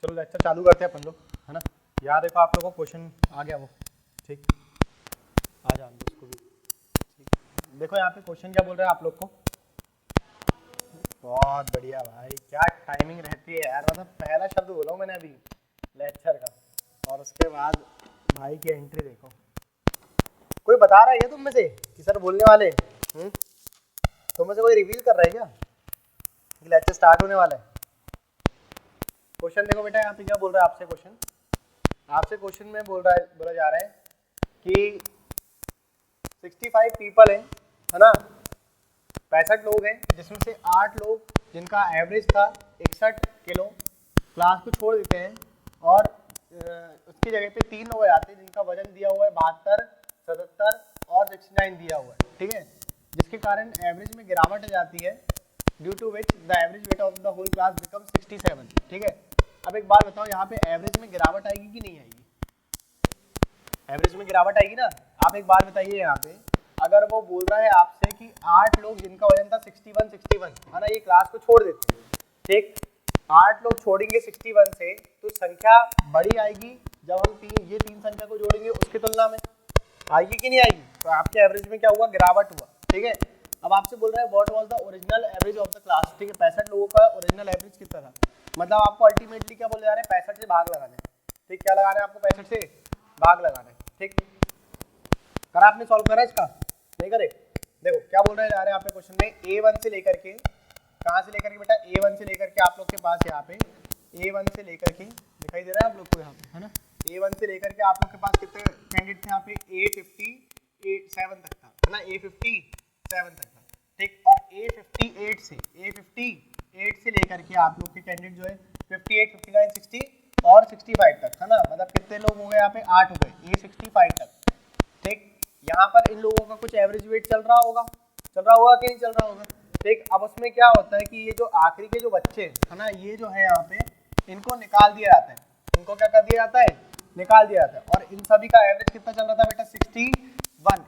चलो लेक्चर चालू करते हैं अपन लोग, है ना। यार देखो आप लोगों को क्वेश्चन आ गया वो, ठीक, आ जान दो उसको भी, ठीक। देखो यहाँ पे क्वेश्चन क्या बोल रहा है आप लोग को, बहुत बढ़िया भाई, क्या टाइमिंग रहती है यार, मतलब पहला शब्द बोला हूँ मैंने अभी लेक्चर का, और उसके बाद भाई की एंट्री देखो। कोई बता रहा है तुम में से कि सर बोलने वाले, तुम में से कोई रिवील कर रहा है क्या कि लेक्चर स्टार्ट होने वाला है? क्वेश्चन देखो बेटा, यहाँ पे क्या बोल रहा है आपसे क्वेश्चन, आपसे क्वेश्चन में बोला जा रहा है कि 65 पीपल हैं, है ना, 65 लोग हैं, जिसमें से 8 लोग जिनका एवरेज था 61 किलो क्लास को छोड़ देते हैं, और उसकी जगह पे 3 लोग आते हैं जिनका वजन दिया हुआ है 72, 77 और 69 दिया हुआ है, ठीक है, जिसके कारण एवरेज में गिरावट आ जाती है, due to which the average weight of the whole class become 67, ठीक है। अब एक बात बताओ, यहाँ पे एवरेज में गिरावट आएगी कि नहीं आएगी? एवरेज में गिरावट आएगी ना। आप एक बात बताइए, यहाँ पे अगर वो बोल रहा है आपसे कि 8 लोग जिनका वजन था 61 है ना, ये क्लास को छोड़ देते हैं, ठीक, 8 लोग छोड़ेंगे 61 से, तो संख्या बड़ी आएगी जब हम ये तीन संख्या को जोड़ेंगे उसकी तुलना में, आएगी कि नहीं आएगी? तो आपके एवरेज में क्या हुआ, गिरावट हुआ, ठीक है। अब आपसे बोल रहा है what was the original average of the class, ठीक है, 65 लोगों का ओरिजिनल एवरेज कितना था, मतलब आपको अल्टीमेटली क्या बोले जा रहे हैं, 65 से भाग लगाना है, ठीक, क्या लगाना है आपको, 65 से भाग लगाना है, ठीक। करा आपने, सॉल्व करा इसका, नहीं करे? देखो क्या बोल रहे जा रहे हैं आपने क्वेश्चन में, A1 से लेकर के, कहाँ से लेकर के बेटा, A1 से लेकर के आप लोग के पास यहाँ पे A1 से लेकर के दिखाई दे रहा है आप लोग को यहाँ पे, है ना, A1 से लेकर के आप लोग के पास कितने कैंडिडेट थे यहाँ पे, A57 तक था, है ना, A57 तक था, ठीक, और A58 से लेकर के आप लोग के कैंडिडेट जो है 58, 59, 60 और 65 तक, है ना, मतलब कितने लोग हो गए यहाँ पे, 8 हो गए A65 तक, ठीक। यहाँ पर इन लोगों का कुछ एवरेज वेट चल रहा होगा कि नहीं चल रहा होगा, ठीक। अब उसमें क्या होता है कि ये जो आखिरी के जो बच्चे है ना, ये जो है यहाँ पे इनको निकाल दिया जाता है, इनको क्या कर दिया जाता है, निकाल दिया जाता है, और इन सभी का एवरेज कितना चल रहा था बेटा, 61,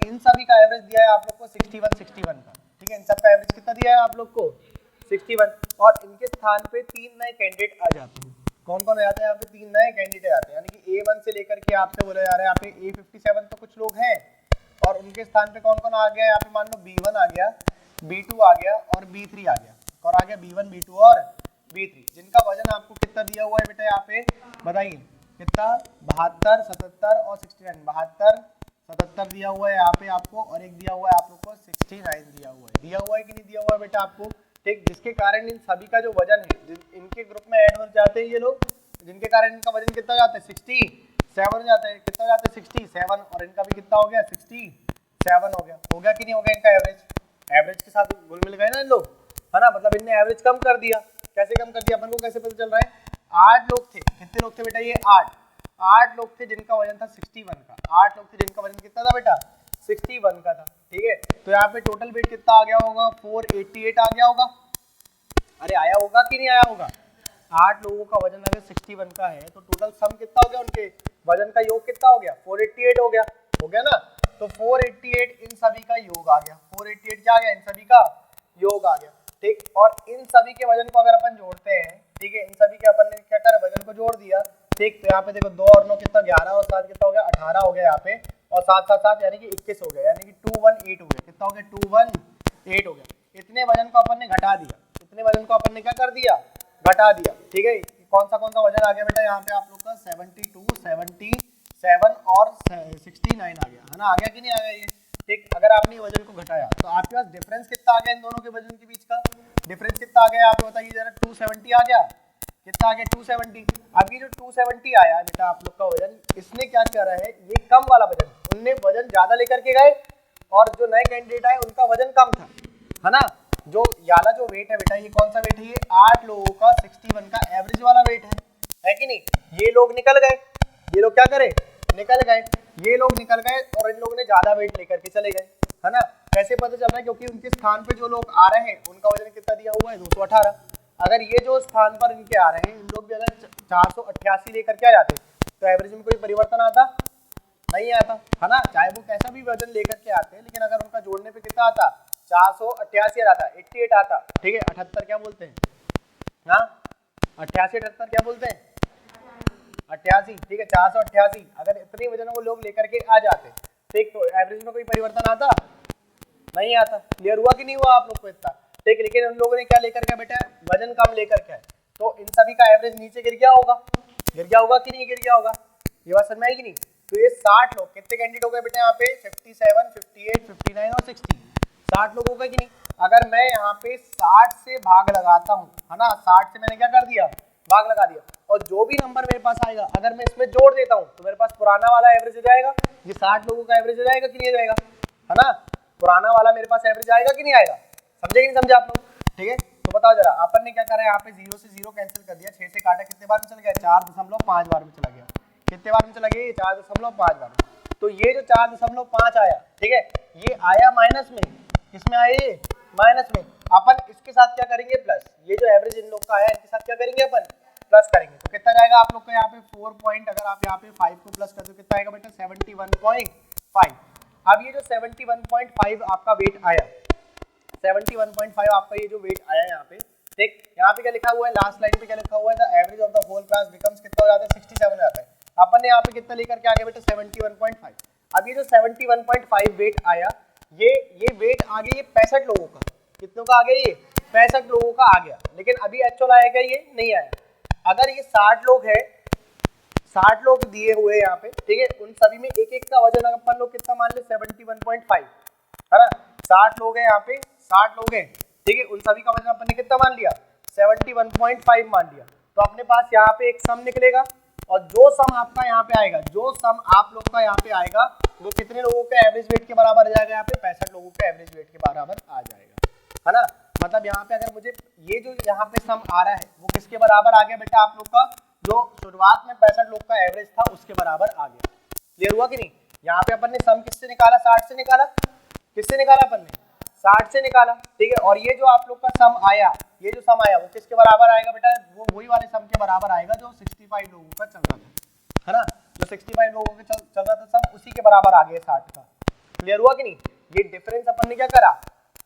इन सभी का एवरेज दिया है आप लोग को 61 का, ठीक है, इन सब का एवरेज कितना दिया है आप लोग को, 61, और इनके स्थान पे 3 नए कैंडिडेट आ जाते हैं। कौन कौन आ जाते हैं यहाँ पे, 3 नए कैंडिडेट आते हैं, यानी कि A1 से लेकर के आपसे बोला जा रहा है यहाँ पे A57 तो कुछ लोग हैं, और उनके स्थान पे कौन कौन आ गया, यहाँ पे मान लो B1 आ गया, B2 आ गया और B3 आ गया, और आ गया B1, B2 और B3, जिनका वजन आपको कितना दिया हुआ है बेटा, यहाँ पे बताइए कितना, 72, 77 और 69, 72, 77 दिया हुआ है यहाँ पे आपको, और एक दिया हुआ है आप लोग को 69 दिया हुआ है कि नहीं दिया हुआ है बेटा आपको, ठीक, जिसके कारण इन सभी का जो वजन है इनके ग्रुप में ऐड हो जाते हैं ये लोग, जिनके कारण इनका वजन कितना हो जाता है, 67 हो जाता है, कितना हो जाता है 67, और इनका भी कितना हो गया, 67 हो गया कि नहीं हो गया, इनका एवरेज के साथ घुल मिल गए ना इन लोग, है ना, मतलब इनने एवरेज कम कर दिया, कैसे कम कर दिया, अपन को कैसे पता चल रहा है, 8 लोग थे, कितने लोग थे बेटा, ये 8 लोग थे जिनका वजन था 61 का, 8 लोग थे जिनका वजन कितना था बेटा, 61 का था, ठीक है। तो यहाँ पे टोटल वेट कितना आ गया होगा, 488 आ गया होगा, अरे आया होगा कि नहीं आया होगा, 8 लोगों का वजन अगर 61 का है तो टोटल सम कितना हो गया, उनके वजन का योग कितना हो गया, 488 हो गया ना, तो 488 इन सभी का योग आ गया, 488 क्या आ गया, इन सभी का योग आ गया, ठीक, और इन सभी के वजन को अगर अपन जोड़ते हैं, ठीक है, इन सभी के अपन ने क्या करा, वजन को जोड़ दिया, ठीक, तो यहाँ पे देखो 2 और 9 कितना, 11 और 7 कितना हो गया, 18 हो गया यहाँ पे, और 7 यानी कि 21 हो गया, यानी कि 218 हो गया, कितना हो गया, 218 हो गया, इतने वजन को अपन ने घटा दिया, इतने वजन को अपन ने क्या कर दिया, घटा दिया, ठीक है। कौन सा वजन आ गया बेटा, यहाँ पे आप लोग का 72, 77 और 69 आ गया, है ना, आ गया कि नहीं आ गया ये, ठीक। अगर आपने वजन को घटाया तो आपके पास डिफरेंस कितना आ गया, इन दोनों के वजन के बीच का डिफरेंस कितना आ गया, आप बताइए जरा, 270 आ गया, कितना आ गया, 270। अब ये जो 270 आया बेटा आप लोग का वजन, इसने क्या करा है, ये कम वाला वजन, उनने वजन ज्यादा लेकर के गए, और जो नए कैंडिडेट आए उनका वजन कम था, है ना, जो याला जो वेट है बेटा, ये कौन सा वेट है, ये 8 लोगों का 61 का एवरेज वाला वेट है कि नहीं, ये लोग निकल गए, ये लोग क्या करे, निकल गए, ये लोग निकल गए, और इन लोगों ने ज्यादा वेट लेकर के चले गए, है ना, कैसे पता चल रहा है, क्योंकि उनके स्थान पे जो लोग आ रहे हैं उनका वजन कितना दिया हुआ है, 218, अगर ये जो स्थान पर इनके आ रहे हैं, इन लोग भी अगर 488 लेकर के आ जाते तो एवरेज में कोई परिवर्तन आता, नहीं आता, है ना, चाहे वो कैसा भी वजन लेकर के आते हैं, लेकिन अगर उनका जोड़ने पे कितना आता, 488 आता, 88 आता, ठीक है, 78 क्या बोलते हैं, हाँ 88 78 क्या बोलते हैं 88, ठीक है 488। अगर इतने वजनों को लोग लेकर के आ जाते ठीक, तो एवरेज में कोई परिवर्तन आता नहीं आता। क्लियर हुआ कि नहीं हुआ आप लोग को इतना, ठीक। लेकिन उन लोगों ने क्या लेकर के बेटा वजन कम लेकर के, तो इन सभी का एवरेज नीचे गिर गया होगा कि नहीं गिर गया होगा, ये बात समझ में आई कि नहीं। तो ये 60 लोग कितने कैंडिडेट हो गए बेटा यहाँ पे 57, 58, 59 और 60, 60 लोग हो गए कि नहीं। अगर मैं यहाँ पे 60 से भाग लगाता हूँ है ना, 60 से मैंने क्या कर दिया भाग लगा दिया, और जो भी नंबर मेरे पास आएगा अगर मैं इसमें जोड़ देता हूँ तो मेरे पास पुराना वाला एवरेज हो जाएगा, ये 60 लोगों का एवरेज हो जाएगा कि नहीं जाएगा, है ना। पुराना वाला मेरे पास एवरेज आएगा कि नहीं आएगा, समझे कि नहीं समझे आप लोग, ठीक है। तो बताओ जरा, अपन ने क्या करा यहाँ पे 0 से 0 कैंसिल कर दिया, 6 से काटा कितने बार में चल गया 4.5 बार में चला गया, कितने बार में चला गया 4.5 बार में। तो ये जो 4.5 आया, ठीक है, ये आया माइनस में, किसमें आया ये माइनस में। अपन इसके साथ क्या करेंगे प्लस, ये जो एवरेज इन लोग का आया इनके साथ क्या करेंगे अपन प्लस करेंगे। तो कितना जाएगा आप लोग का यहाँ पे 4 पॉइंट, अगर आप यहाँ पे 5 को प्लस कर दो कितना आएगा बेटा 71.5। अब ये जो 71.5 आपका वेट आया, 71.5 आपका ये जो वेट आया यहाँ पे, ठीक। यहाँ पे क्या लिखा हुआ है लास्ट लाइन पे क्या लिखा हुआ है, the average of the whole class becomes कितना हो जाता है 67 हो जाता है। अपन ने यहाँ पे कितना लेकर के आ गया बेटा 71.5। अब ये जो 71.5 वेट आया, ये वेट आ गया ये 65 लोगों का, कितनों का आ गया ये 65 लोगों का आ गया। लेकिन अभी एक्चुअल आया क्या, ये नहीं आया। अगर ये 60 लोग है, 60 लोग दिए हुए यहाँ पे, ठीक है, उन सभी में एक एक का वजन अपन लोग कितना मान ले 71.5, है ना। 60 लोग हैं यहाँ पे, 60 लोग हैं, ठीक है, उन सभी का वजन अपन ने कितना मान लिया 71.5 मान लिया। तो अपने पास यहाँ पे एक सम निकलेगा, और जो सम आपका यहाँ पे आएगा, जो सम आप लोग का यहाँ पे आएगा वो कितने लोगों के एवरेज वेट के बराबर आ जाएगा, यहाँ पे 65 लोगों के एवरेज वेट के बराबर आ जाएगा, है ना। मतलब यहाँ पे अगर मुझे ये जो यहाँ पे सम आ रहा है वो किसके बराबर आ गया बेटा, आप लोग का जो शुरुआत में 65 लोग का एवरेज था उसके बराबर आ गया। क्लियर हुआ कि नहीं। यहाँ पे अपन ने सम किससे निकाला, 60 से निकाला, किससे निकाला अपन ने 60 से निकाला, ठीक है। और ये जो आप लोग का सम आया, ये जो सम आया वो किसके बराबर आएगा बेटा, वो वही वाले सम के बराबर आएगा जो 65 लोगों का चल रहा था, है ना। जो 65 लोगों का चल रहा था सम उसी के बराबर आ गया 60 का। क्लियर हुआ कि नहीं। ये डिफरेंस अपन ने क्या करा,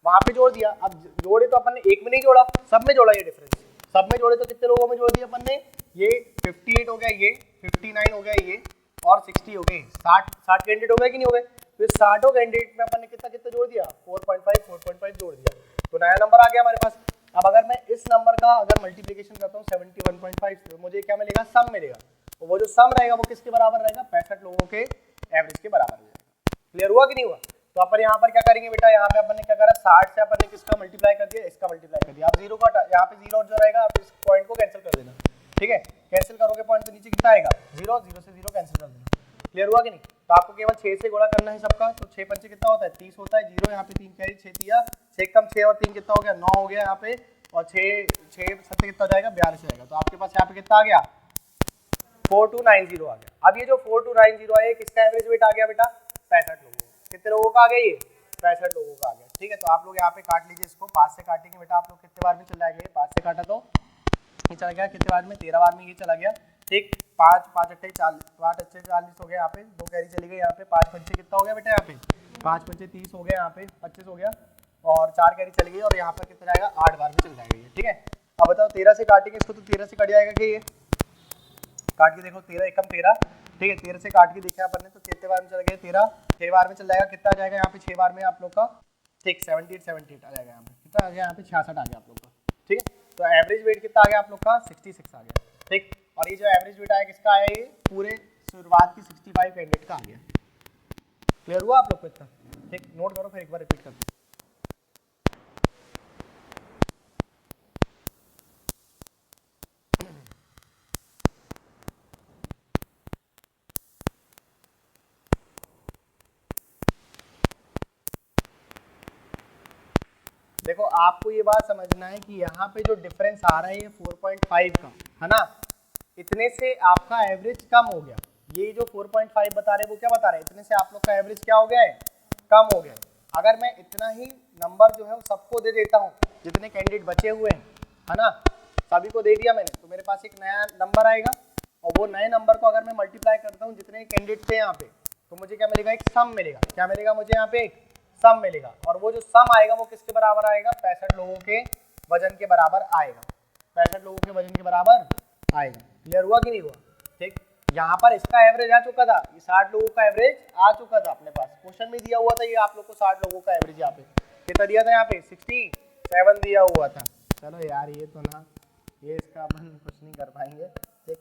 वहां पे जोड़ दिया। अब जोड़े तो अपन ने एक में नहीं जोड़ा, सब में जोड़ा। ये डिफरेंस सब में जोड़े तो कितने लोगों में जोड़ दिया अपन ने, ये 58 हो गया, ये 59 हो गया, ये और 60 हो गए, 60 कैंडिडेट हो गए कि नहीं हो गए। फिर 60 कैंडिडेट में अपन ने कितना कितना जोड़ दिया 4.5 जोड़ दिया, तो नया नंबर आ गया हमारे पास। अब अगर मैं इस नंबर का अगर मल्टीप्लिकेशन करता हूँ 71.5 तो मुझे क्या मिलेगा, सम मिलेगा। तो वो जो सम रहेगा वो किसके बराबर रहेगा, 65 लोगों के एवरेज के बराबर हो जाएगा। क्लियर हुआ कि नहीं हुआ। तो अपन यहाँ पर क्या करेंगे बेटा, यहाँ पे अपन ने क्या करा 60 से अपन ने किसका मल्टीप्लाई कर दिया, इसका मल्टीप्लाई कर दिया। आप जीरो का यहाँ पे जीरो जो रहेगा आप इस पॉइंट को कैंसिल कर देना, ठीक है। कैंसिल करोगे पॉइंट तो नीचे कितना आएगा 0, 0 से 0 कैंसिल कर देना। क्लियर हुआ कि नहीं। तो आपको केवल 6 से गुणा करना है सबका, तो 6 पंचे कितना होता है 30 होता है, 0 यहाँ पे 3 कैरी 6 दिया, 6 कम 6 और 3 कितना हो गया 9 हो गया यहाँ पे, और 6 7 कितना हो जाएगा 42 जाएगा। तो आपके पास यहाँ पे कितना आ गया 4290 आ गया। अब ये जो 4290 आया किसका एवरेज वेट आ गया बेटा 65 लोगों, कितने लोगों का आ गया ये 65 लोगों का आ गया, ठीक है। तो आप लोग यहाँ पे काट लीजिए इसको, 5 से काटेंगे बेटा आप लोग कितने बार में चल जाएगा, 5 से काटा तो ये चला गया कितने बार में 13 बार में ये चला गया, ठीक। 5 5 अट्ठे 40, 5 अच्छे 40 हो गया यहाँ पे, 2 कैरी चली गई यहाँ पे, 5 पंचे कितना हो गया बेटा यहाँ पे 5 पंचे 30 हो गया, यहाँ पे 25 हो गया, और 4 कैरी चली गई, और यहाँ पर कितना जाएगा 8 बार में चल जाएगा ये, ठीक है। अब बताओ 13 से काटेंगे इसको तो 13 से कट जाएगा कि ये काट के देखो 13 एकम 13, ठीक है। 13 से काट के देखा अपन ने तो कितने बार में चल गया 13, 6 बार में चल जाएगा, कितना आ जाएगा यहाँ पे 6 बार में आप लोग का, ठीक 78 आ जाएगा यहाँ पे, कितना आ गया यहाँ पे 66 आ गया आप लोग का, ठीक है। तो एवरेज वेट कितना आ गया आप लोग का 66 आ गया, ठीक। और ये जो एवरेज वेट आया किसका आया, ये पूरे शुरुआत की 65 कैंडिडेट का आ गया। क्लियर हुआ आप लोग को इतना, ठीक। नोट करो फिर एक बार रिपीट कर दो। देखो आपको ये बात समझना है कि यहाँ पे जो डिफरेंस आ रहा है ये 4.5 का है ना, इतने से आपका एवरेज कम हो गया। ये जो 4.5 बता रहे हैं वो क्या बता रहे हैं, इतने से आप लोग का एवरेज क्या हो गया है कम हो गया है। अगर मैं इतना ही नंबर जो है वो सबको दे देता हूँ, जितने कैंडिडेट बचे हुए हैं है ना, सभी को दे दिया मैंने, तो मेरे पास एक नया नंबर आएगा, और वो नए नंबर को अगर मैं मल्टीप्लाई करता हूँ जितने कैंडिडेट थे यहाँ पे, तो मुझे क्या मिलेगा, एक सम मिलेगा। क्या मिलेगा मुझे यहाँ पे, एक सम मिलेगा। और वो जो सम आएगा वो किसके बराबर आएगा, 65 लोगों के वजन के बराबर आएगा। 65 लोगों के वजन के बराबर आएगा। क्लियर हुआ कि नहीं हुआ? ठीक, यहाँ पर इसका एवरेज आ चुका था, ये 60 लोगों का एवरेज आ चुका था अपने पास, क्वेश्चन में दिया हुआ था ये आप लोग को 60 लोगों का एवरेज यहाँ पे कितना दिया था, यहाँ पे 67 दिया हुआ था। चलो यार ये तो ना, ये इसका अपन कुछ नहीं कर पाएंगे। ठीक,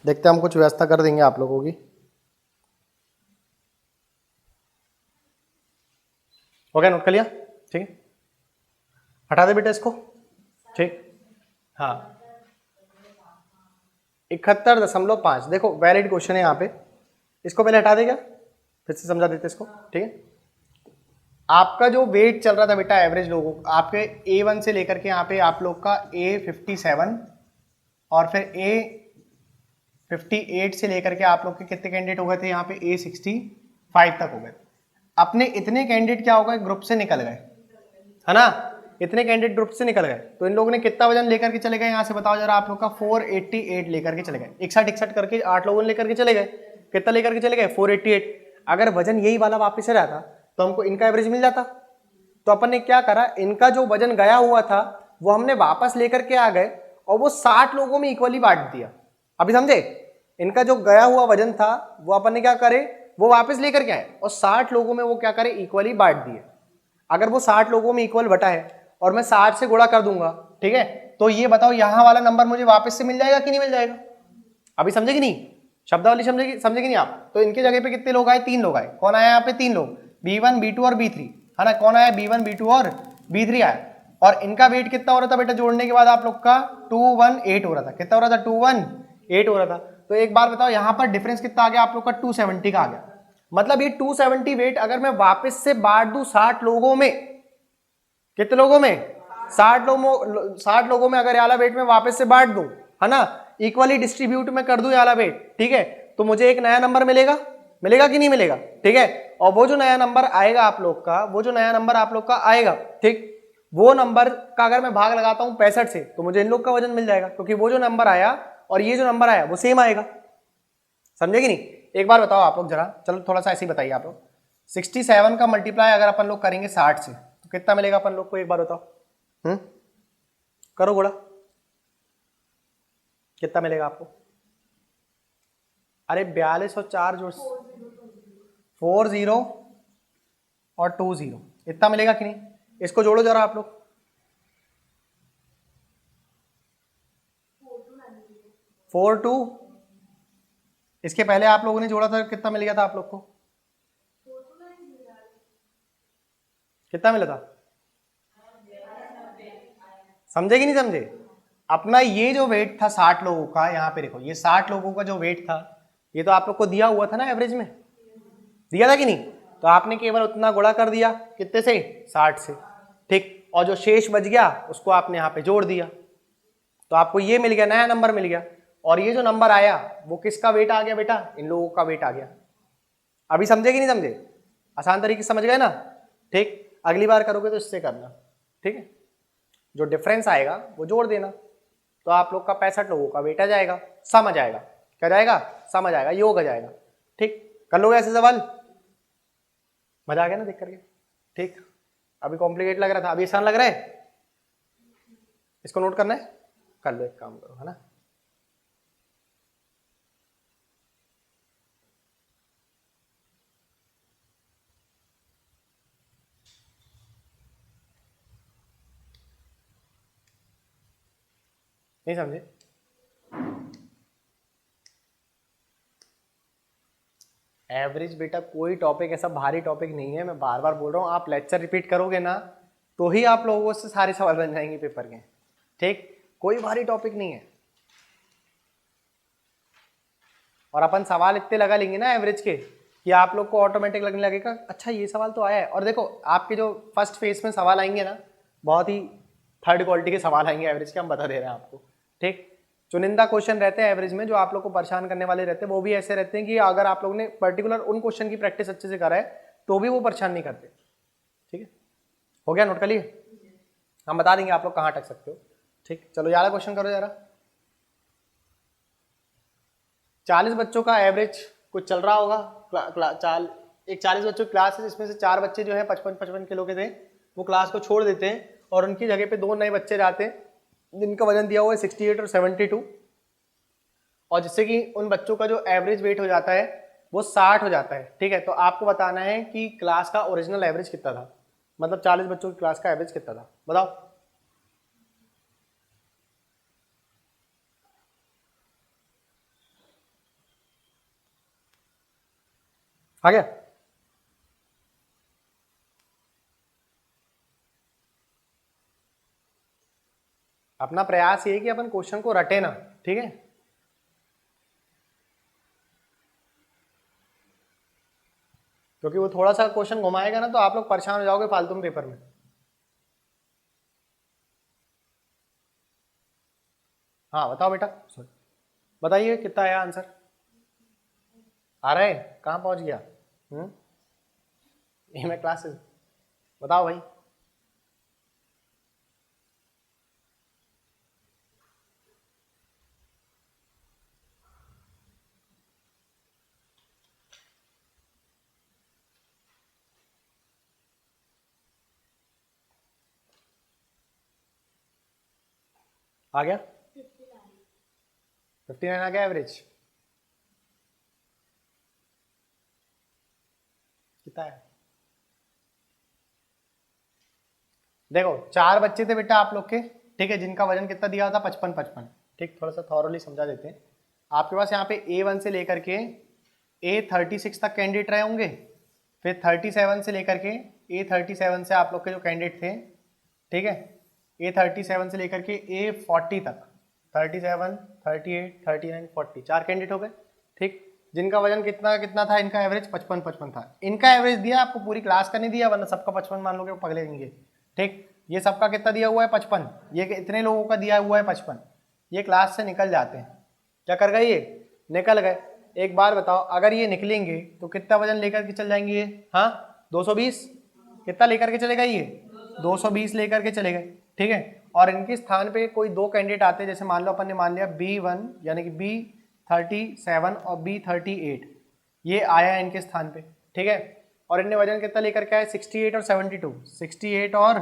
देखते हैं हम कुछ व्यवस्था कर देंगे आप लोगों की। हो गया, नोट कर लिया? ठीक है, हटा दे बेटा इसको। ठीक, हाँ 71.5। देखो वैलिड क्वेश्चन है यहाँ पे, इसको पहले हटा देगा, फिर से समझा देते इसको। ठीक है, आपका जो वेट चल रहा था बेटा एवरेज लोगों आपके A1 से लेकर के यहाँ पे आप लोग का A57 और फिर A58 से लेकर के आप लोग के कितने कैंडिडेट हो गए थे यहाँ पे A65 तक हो गए। अपने इतने कैंडिडेट क्या हो गए, ग्रुप से निकल गए, है ना, इतने कैंडिडेट ग्रुप से निकल गए। तो इन लोगों ने कितना वजन लेकर के चले गए यहाँ से बताओ जरा आप लोग का? 488 लेकर के चले गए, 61 करके 8 लोगों ने लेकर के चले गए। कितना लेकर के चले गए? 488। अगर वजन यही वाला वापस से रहता तो हमको इनका एवरेज मिल जाता। तो अपन ने क्या करा, इनका जो वजन गया हुआ था वो हमने वापस लेकर के आ गए और वो 60 लोगों में इक्वली बांट दिया। अभी समझे? इनका जो गया हुआ वजन था वो अपन ने क्या करे, वो वापस लेकर के आए और 60 लोगों में वो क्या करे, इक्वली बांट दिए। अगर वो 60 लोगों में इक्वल बटा है और मैं 60 से गुणा कर दूंगा, ठीक है, तो ये बताओ यहाँ वाला नंबर मुझे वापस से मिल जाएगा कि नहीं मिल जाएगा? अभी समझे कि नहीं? शब्दावली समझे कि नहीं आप? तो इनके जगह पे कितने लोग आए? 3 लोग आए। कौन आया यहाँ पे? 3 लोग, B1 B2 और B3, है ना। कौन आया? B1 B2 और B3 आया। और इनका वेट कितना हो रहा था बेटा जोड़ने के बाद आप लोग का? 218 हो रहा था। कितना हो रहा था? 218 हो रहा था। तो एक बार बताओ यहाँ पर डिफरेंस कितना आ गया आप लोग का? 270 का आ गया। मतलब ये 270 वेट अगर मैं वापस से बांट दूं 60 लोगों में, कितने लोगों में? 60 लोगों में अगर याला वेट में वापस से बांट दूं, है ना, इक्वली डिस्ट्रीब्यूट में कर दूं याला वेट, ठीक है, तो मुझे एक नया नंबर मिलेगा। मिलेगा कि नहीं मिलेगा? ठीक है, और वो जो नया नंबर आएगा आप लोग का, वो जो नया नंबर आप लोग का आएगा, ठीक, वो नंबर का अगर मैं भाग लगाता हूं 65 से तो मुझे इन लोग का वजन मिल जाएगा, क्योंकि वो जो नंबर आया और ये जो नंबर आया वो सेम आएगा। समझे कि नहीं? एक बार बताओ आप लोग जरा, चलो थोड़ा सा ऐसे ही बताइए आप लोग। 67 का मल्टीप्लाई अगर अपन लोग करेंगे 60 से तो कितना मिलेगा अपन लोग को? एक बार बताओ। करो गुणा, कितना मिलेगा आपको? अरे 42 और 4 जोड़ 40 और 20, इतना मिलेगा कि नहीं? इसको जोड़ो जरा आप लोग। 42, इसके पहले आप लोगों ने जोड़ा था कितना मिल गया था आप लोग को? कितना मिला था? समझे कि नहीं समझे? अपना ये जो वेट था 60 लोगों का, यहाँ पे देखो ये 60 लोगों का जो वेट था ये तो आप लोग को दिया हुआ था ना, एवरेज में दिया था कि नहीं? तो आपने केवल उतना गुणा कर दिया, कितने से? 60 से, ठीक, और जो शेष बच गया उसको आपने यहाँ पे जोड़ दिया, तो आपको ये मिल गया, नया नंबर मिल गया। और ये जो नंबर आया वो किसका वेट आ गया बेटा? इन लोगों का वेट आ गया। अभी समझे कि नहीं समझे? आसान तरीके से समझ गए ना? ठीक, अगली बार करोगे तो इससे करना, ठीक है, जो डिफरेंस आएगा वो जोड़ देना, तो आप लोग का 65 लोगों का वेट आ जाएगा, सम आ जाएगा। क्या जाएगा? सम आ जाएगा, योग आ जाएगा। ठीक, कर लोगे ऐसे सवाल? मजा आ गया ना देख करके? ठीक, अभी कॉम्प्लिकेट लग रहा था, अभी आसान लग रहा है? इसको नोट करना है, कर लो, एक काम करो, है ना। नहीं समझे? एवरेज बेटा कोई टॉपिक ऐसा भारी टॉपिक नहीं है, मैं बार बार बोल रहा हूँ, आप लेक्चर रिपीट करोगे ना तो ही आप लोगों से सारे सवाल बन जाएंगे पेपर के। ठीक, कोई भारी टॉपिक नहीं है। और अपन सवाल इतने लगा लेंगे ना एवरेज के कि आप लोग को ऑटोमेटिक लगने लगेगा अच्छा ये सवाल तो आया है। और देखो आपके जो फर्स्ट फेज में सवाल आएंगे ना, बहुत ही थर्ड क्वालिटी के सवाल आएंगे एवरेज के, हम बता दे रहे हैं आपको। ठीक, चुनिंदा क्वेश्चन रहते हैं एवरेज में जो आप लोग को परेशान करने वाले रहते हैं, वो भी ऐसे रहते हैं कि अगर आप लोग ने पर्टिकुलर उन क्वेश्चन की प्रैक्टिस अच्छे से करा है तो भी वो परेशान नहीं करते। ठीक है, हो गया, नोट कर लिए? हम बता देंगे आप लोग कहाँ अटक सकते हो। ठीक, चलो यार क्वेश्चन करो जरा। 40 बच्चों का एवरेज कुछ चल रहा होगा। एक 40 बच्चों की क्लास है जिसमें से 4 बच्चे जो है 55-55 किलो के थे, वो क्लास को छोड़ देते हैं और उनकी जगह पे 2 नए बच्चे जाते हैं जिनका वजन दिया हुआ है 68 और 72, और जिससे कि उन बच्चों का जो एवरेज वेट हो जाता है वो 60 हो जाता है। ठीक है, तो आपको बताना है कि क्लास का ओरिजिनल एवरेज कितना था, मतलब 40 बच्चों की क्लास का एवरेज कितना था, बताओ। आ गया? अपना प्रयास ये है कि अपन क्वेश्चन को रटे ना, ठीक है। क्योंकि वो थोड़ा सा क्वेश्चन घुमाएगा ना तो आप लोग परेशान हो जाओगे फालतू में पेपर में। हाँ बताओ बेटा, बताइए कितना आया आंसर। आ रहा है? कहाँ पहुंच गया? ये मैं क्लासेस, बताओ भाई। आ गया? 59 आ गया एवरेज? कितना है? देखो 4 बच्चे थे बेटा आप लोग के, ठीक है, जिनका वजन कितना दिया था 55-55। ठीक, थोड़ा सा थॉरली समझा देते हैं। आपके पास यहाँ पे A1 से लेकर के A36 तक कैंडिडेट रहे होंगे, फिर 37 से लेकर के A37 से आप लोग के जो कैंडिडेट थे, ठीक है, A37 से लेकर के A40 तक, 37, 38, 39, 40, 4 कैंडिडेट हो गए। ठीक, जिनका वजन कितना कितना था, इनका एवरेज 55-55 था। इनका एवरेज दिया, आपको पूरी क्लास का नहीं दिया, वरना सबका 55 मान लोगे पगले देंगे। ठीक, ये सबका कितना दिया हुआ है 55, ये इतने लोगों का दिया हुआ है 55, ये क्लास से निकल जाते हैं। क्या कर गए? ये निकल गए। एक बार बताओ, अगर ये निकलेंगे तो कितना वजन लेकर के चल जाएंगे ये? हाँ 220, कितना लेकर के चले गए ये? 220 लेकर के चले गए। ठीक है, और इनके स्थान पे कोई 2 कैंडिडेट आते हैं, जैसे मान लो अपन ने मान लिया B1 यानी कि B37 और B38, ये आया इनके स्थान पे। ठीक है, और इनने वजन कितना लेकर के आए? 68 और 72, 68 और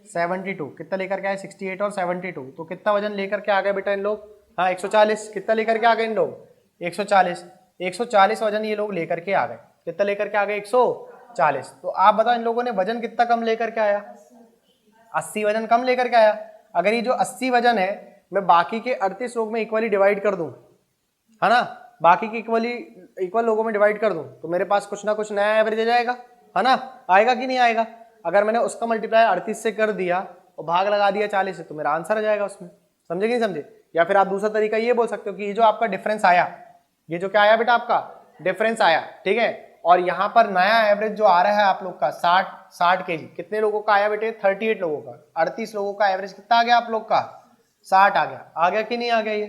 72, कितना लेकर के आए? 68 और 72, तो कितना वजन लेकर के आ गए बेटा इन लोग? हाँ 140, कितना लेकर के आ गए इन लोग? 140, 140 वजन ये लोग लेकर के आ गए। कितना लेकर के आ गए? 140। तो आप बताओ इन लोगों ने वजन कितना कम लेकर के आया? 80 वजन कम लेकर के आया। अगर ये जो 80 वजन है मैं बाकी के 38 लोग में इक्वली डिवाइड कर दूं, है ना, बाकी के इक्वल लोगों में डिवाइड कर दूं, तो मेरे पास कुछ ना कुछ नया एवरेज आ जाएगा, है ना, आएगा कि नहीं आएगा? अगर मैंने उसका मल्टीप्लाई 38 से कर दिया और भाग लगा दिया 40 से, तो मेरा आंसर आ जाएगा उसमें। समझे कि नहीं समझे? या फिर आप दूसरा तरीका ये बोल सकते हो कि ये जो आपका डिफरेंस आया, ये जो क्या आया बेटा आपका डिफरेंस आया, ठीक है, और यहाँ पर नया एवरेज जो आ रहा है आप लोग का 60 kg, कितने लोगों का आया बेटे? 38 लोगों का। 38 लोगों का एवरेज कितना आ गया आप लोग का? 60 आ गया। आ गया कि नहीं आ गया? ये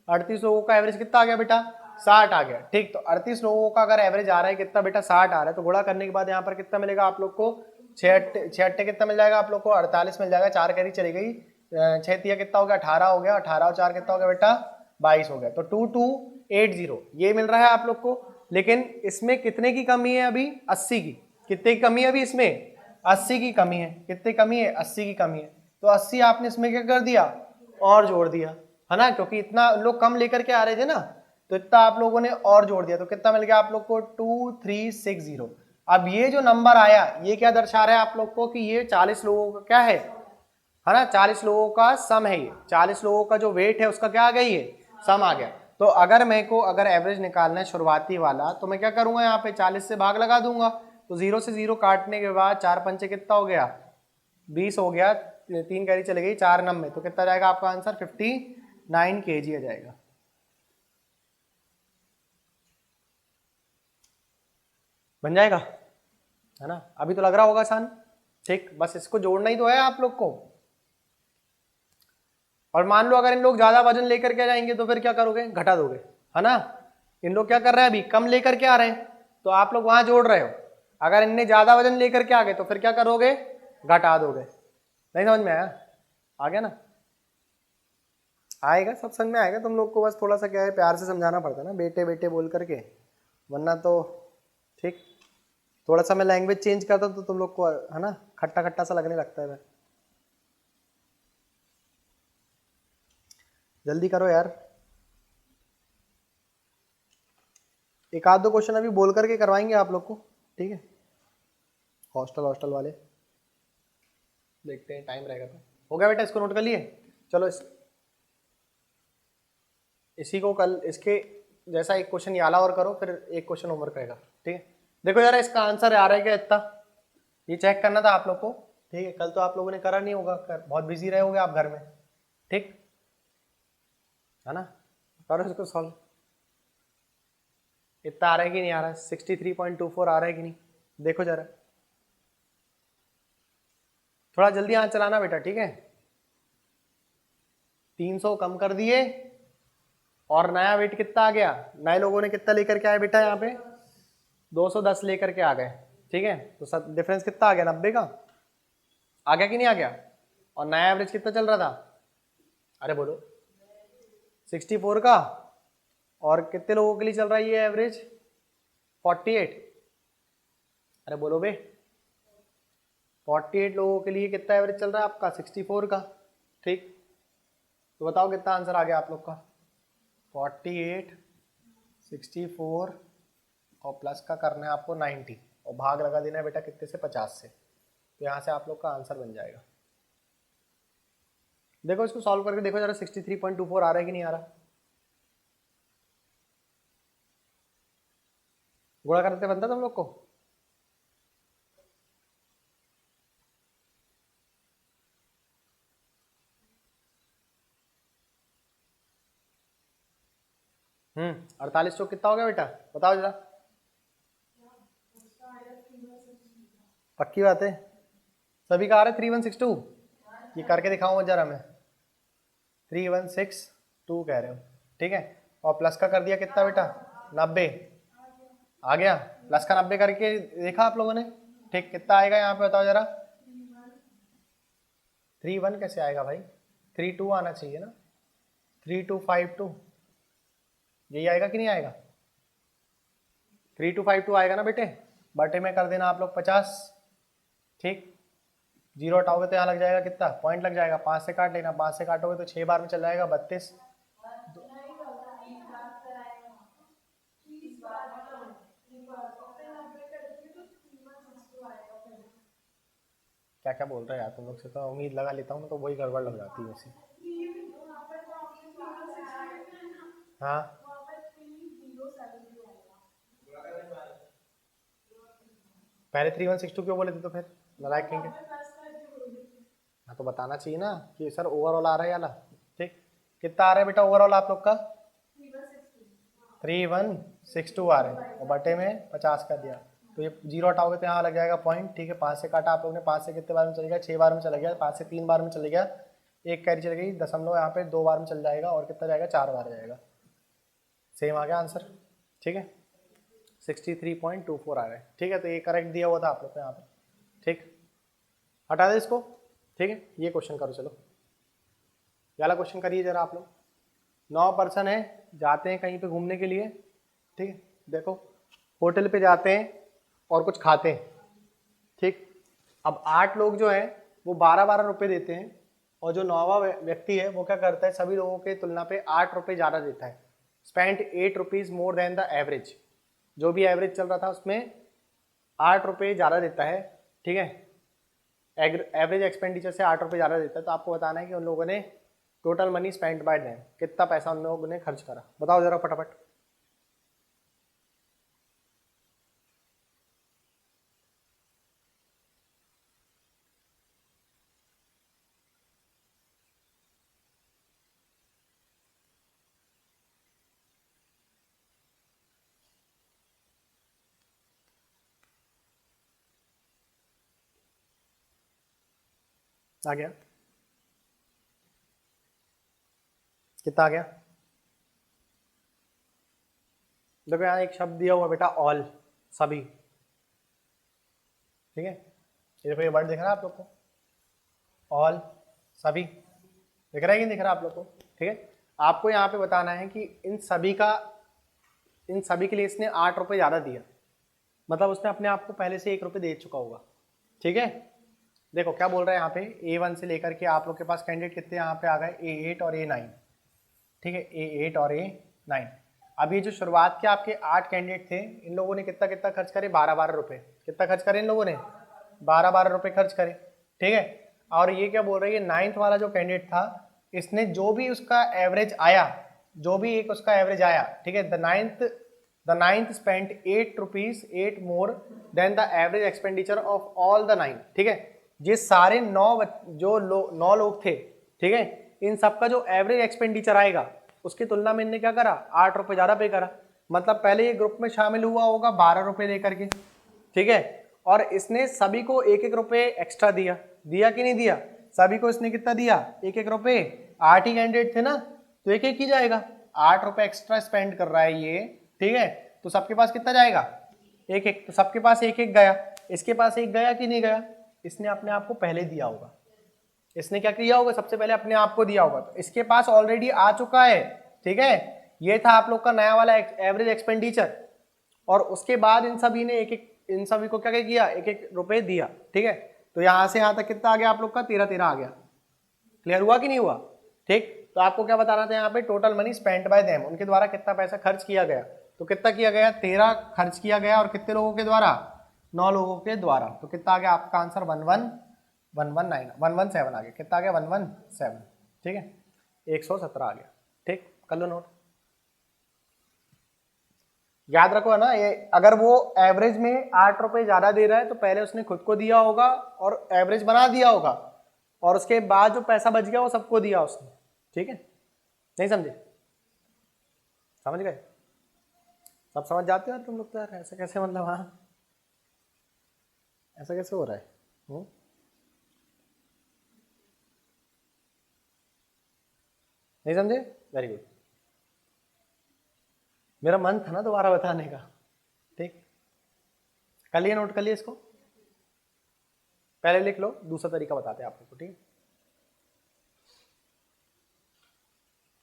38 लोगों का एवरेज कितना आ गया बेटा? 60 आ गया। ठीक, तो 38 लोगों का अगर एवरेज आ रहा है कितना बेटा? 60 आ रहा है, तो गुणा करने के बाद यहाँ पर कितना मिलेगा आप लोग को? 6 कितना मिल जाएगा आप लोग को? 48 मिल जाएगा। 4 कैरी चली गई, 6 तिया कितना हो गया? 18 हो गया। 18 और 4 कितना हो गया बेटा? 22 हो गया। तो 2280 ये मिल रहा है आप लोग को। लेकिन इसमें कितने की कमी है अभी? 80 की। कितने की कमी है अभी इसमें? 80 की कमी है। कितनी कमी है? 80 की कमी है। तो 80 आपने इसमें क्या कर दिया? और जोड़ दिया, है ना, क्योंकि इतना लोग कम लेकर के आ रहे थे ना, तो इतना आप लोगों ने और जोड़ दिया, तो कितना मिल गया आप लोग को? 2360। अब ये जो नंबर आया ये क्या दर्शा रहा है आप लोग को? कि ये 40 लोगों का क्या है ना, 40 लोगों का सम है। ये 40 लोगों का जो वेट है उसका क्या आ गया? ये सम आ गया। तो अगर मेरे को अगर एवरेज निकालना है शुरुआती वाला, तो मैं क्या करूंगा? यहाँ पे 40 से भाग लगा दूंगा, तो 0 से 0 काटने के बाद 4 पंचे कितना हो गया? 20 हो गया। 3 कैरी चले गई, 4 नम में, तो कितना जाएगा आपका आंसर? 59 kg आ जाएगा। बन जाएगा, है ना? अभी तो लग रहा होगा आसान। ठीक, बस इसको जोड़ना ही तो है आप लोग को। और मान लो अगर इन लोग ज्यादा वजन लेकर के जाएंगे तो फिर क्या करोगे? घटा दोगे, है ना। इन लोग क्या कर रहे हैं? अभी कम लेकर के आ रहे हैं, तो आप लोग वहां जोड़ रहे हो। अगर इनने ज्यादा वजन लेकर के आ गए तो फिर क्या करोगे? घटा दोगे। नहीं समझ में आया? आ गया ना? आएगा, सब समझ में आएगा। तुम लोग को बस थोड़ा सा क्या है, प्यार से समझाना पड़ता है ना, बेटे बेटे बोल करके, वरना तो ठीक। थोड़ा सा मैं लैंग्वेज चेंज करता तो तुम लोग को है ना खट्टा खट्टा सा लगने लगता है। जल्दी करो यार, एक आध दो क्वेश्चन अभी बोल करके करवाएंगे आप लोग को, ठीक है? हॉस्टल हॉस्टल वाले देखते हैं, टाइम रहेगा तो। हो गया बेटा, इसको नोट कर लिए? चलो इसी को कल इसके जैसा एक क्वेश्चन ये वाला और करो, फिर एक क्वेश्चन होमवर्क रहेगा, ठीक है? देखो यार, इसका आंसर आ रहा है क्या इतना, ये चेक करना था आप लोग को, ठीक है? कल तो आप लोगों ने करा नहीं होगा, बहुत बिजी रहे होगे आप घर में, ठीक है ना? करो इसको सॉल्व। इतना आ रहा है कि नहीं आ रहा है? 63.24 आ रहा है कि नहीं, देखो जरा। थोड़ा जल्दी हाथ चलाना बेटा, ठीक है? 300 कम कर दिए, और नया वेट कितना आ गया? नए लोगों ने कितना लेकर के आए बेटा यहाँ पे? 210 लेकर के आ गए, ठीक है? तो सब डिफरेंस कितना आ गया? 90 का आ गया कि नहीं आ गया? और नया एवरेज कितना चल रहा था? अरे बोलो, 64 का। और कितने लोगों के लिए चल रहा है ये एवरेज? 48। अरे बोलो बे, 48 लोगों के लिए कितना एवरेज चल रहा है आपका? 64 का, ठीक? तो बताओ कितना आंसर आ गया आप लोग का? 48, 64 और प्लस का करना है आपको 90, और भाग लगा देना है बेटा कितने से? 50 से। तो यहाँ से आप लोग का आंसर बन जाएगा। देखो इसको सॉल्व करके देखो जरा, 63.24 आ रहा है कि नहीं आ रहा? गुणा करते बनता तुम लोग को? हम्म, 48 चौक कितना हो गया बेटा, बताओ जरा। पक्की बात है? सभी का आ रहा है 3162? ये करके दिखाऊंगा जरा मैं। 3162 कह रहे हो, ठीक है? और प्लस का कर दिया कितना बेटा? 90 आ गया। प्लस का 90 करके देखा आप लोगों ने, ठीक? कितना आएगा यहाँ पे बताओ जरा? 31 कैसे आएगा भाई? 32 आना चाहिए ना, 3252, यही आएगा कि नहीं आएगा? 3252 आएगा ना बेटे? बटे में कर देना आप लोग 50, ठीक? जीरो हटाओगे तो यहाँ लग जाएगा कितना? पॉइंट लग जाएगा, 5 से काट लेना, 5 से काटोगे तो 6 बार में चल जाएगा 32। क्या क्या बोल रहे हैं यार तुम लोग से, तो उम्मीद लगा लेता हूँ तो वही गड़बड़ लग जाती है वैसे। हाँ, पहले 3162 क्यों बोले थे तो फिर नालायक कहेंगे? हाँ तो बताना चाहिए ना कि सर ओवरऑल आ रहा है याला, ठीक? कितना आ रहा है बेटा ओवरऑल आप लोग का? 3162 आ रहे हैं, और बटे में 50 कर दिया, तो ये जीरो हटाओगे तो यहाँ लग जाएगा पॉइंट, ठीक है? 5 से काटा आप लोगों ने, 5 से कितने बार में चले गया? 6 बार में चला गया। 5 से 3 बार में चले गया, एक कैरी चल गई, दशमलव यहाँ पे 2 बार में चल जाएगा, और कितना जाएगा? 4 बार जाएगा। सेम आ गया आंसर, ठीक है? 63.24 आ रहा है, ठीक है? तो ये करेक्ट दिया हुआ था आप लोग को यहाँ पे, ठीक? हटा दे इसको, ठीक है? ये क्वेश्चन करो, चलो ये वाला क्वेश्चन करिए जरा आप लोग। 9 पर्सन है, जाते हैं कहीं पे घूमने के लिए, ठीक है? देखो होटल पे जाते हैं और कुछ खाते हैं, ठीक? अब 8 लोग जो हैं वो 12-12 रुपये देते हैं, और जो 9वां व्यक्ति है वो क्या करता है? सभी लोगों के तुलना पे 8 रुपये ज़्यादा देता है। Spend 8 rupees more than the average, जो भी एवरेज चल रहा था उसमें 8 रुपये ज़्यादा देता है, ठीक है? एवरेज एक्सपेंडिचर से 8 रुपये ज़्यादा देता है। तो आपको बताना है कि उन लोगों ने total money spend by them, कितना पैसा उन लोगों ने खर्च करा, बताओ जरा फटाफट। आ गया? कितना आ गया? देखो यहाँ एक शब्द दिया हुआ बेटा, ऑल, सभी, ठीक है? ये देखो, ये वर्ड दिख रहा है आप लोग को, ऑल, सभी दिख रहा है कि नहीं दिख रहा आप लोग को? ठीक है, आपको यहाँ पे बताना है कि इन सभी के लिए इसने 8 रुपये ज़्यादा दिया, मतलब उसने अपने आप को पहले से 1 रुपये दे चुका होगा। ठीक है, देखो क्या बोल रहा है यहाँ पे, A1 से लेकर के आप लोग के पास कैंडिडेट कितने यहाँ पे आ गए, A8 और A9। ठीक है, A8 और A9। अब ये जो शुरुआत के आपके 8 कैंडिडेट थे, इन लोगों ने कितना कितना खर्च करे, 12-12 रुपये। कितना खर्च करे इन लोगों ने, 12-12 रुपये खर्च करे। ठीक है, और ये क्या बोल रही है, 9th वाला जो कैंडिडेट था, इसने जो भी उसका एवरेज आया, जो भी एक उसका एवरेज आया, ठीक है, the ninth spent 8 rupees 8 more than the average expenditure of all the 9। ठीक है, ये सारे 9 लोग थे, ठीक है, इन सबका जो एवरेज एक्सपेंडिचर आएगा उसकी तुलना में इनने क्या करा, 8 रुपये ज़्यादा पे करा। मतलब पहले ये ग्रुप में शामिल हुआ होगा 12 रुपये दे करके, ठीक है, और इसने सभी को 1-1 रुपये एक्स्ट्रा दिया, दिया कि नहीं दिया? सभी को इसने कितना दिया, 1-1 रुपये। 8 ही कैंडिडेट थे ना, तो 1-1 ही जाएगा। 8 रुपये एक्स्ट्रा स्पेंड कर रहा है ये, ठीक है, तो सबके पास कितना जाएगा, 1-1, तो सबके पास 1-1 गया। इसके पास 1 गया कि नहीं गया? इसने अपने आप को पहले दिया होगा, इसने क्या किया होगा, सबसे पहले अपने आप को दिया होगा, तो इसके पास ऑलरेडी आ चुका है। ठीक है, ये था आप लोग का नया वाला एवरेज एक्सपेंडिचर, और उसके बाद इन सभी को क्या किया, 1-1 रुपये दिया। ठीक है, तो यहाँ से यहाँ तक कितना आ गया आप लोग का, 13-13 आ गया। क्लियर हुआ कि नहीं हुआ? ठीक, तो आपको क्या बताना था यहाँ पे, total money spent bye them, उनके द्वारा कितना पैसा खर्च किया गया। तो कितना किया गया, 13 खर्च किया गया, और कितने लोगों के द्वारा, 9 लोगों के द्वारा। तो कितना आ गया आपका आंसर, 117 आ गया। कितना आ गया, 117। ठीक है, 117 आ गया। ठीक, कर लो नोट। याद रखो है ना, ये अगर वो एवरेज में 8 रुपये ज्यादा दे रहा है तो पहले उसने खुद को दिया होगा और एवरेज बना दिया होगा, और उसके बाद जो पैसा बच गया वो सबको दिया उसने। ठीक है, नहीं समझे? समझ गए? सब समझ जाते हो यार तुम लोग तो यार, ऐसा कैसे, मतलब हाँ ऐसा कैसे हो रहा है? नहीं समझे? वेरी गुड, मेरा मन था ना दोबारा बताने का। ठीक, कर लिए, नोट कर लिए इसको, पहले लिख लो, दूसरा तरीका बताते हैं आप लोग को। ठीक,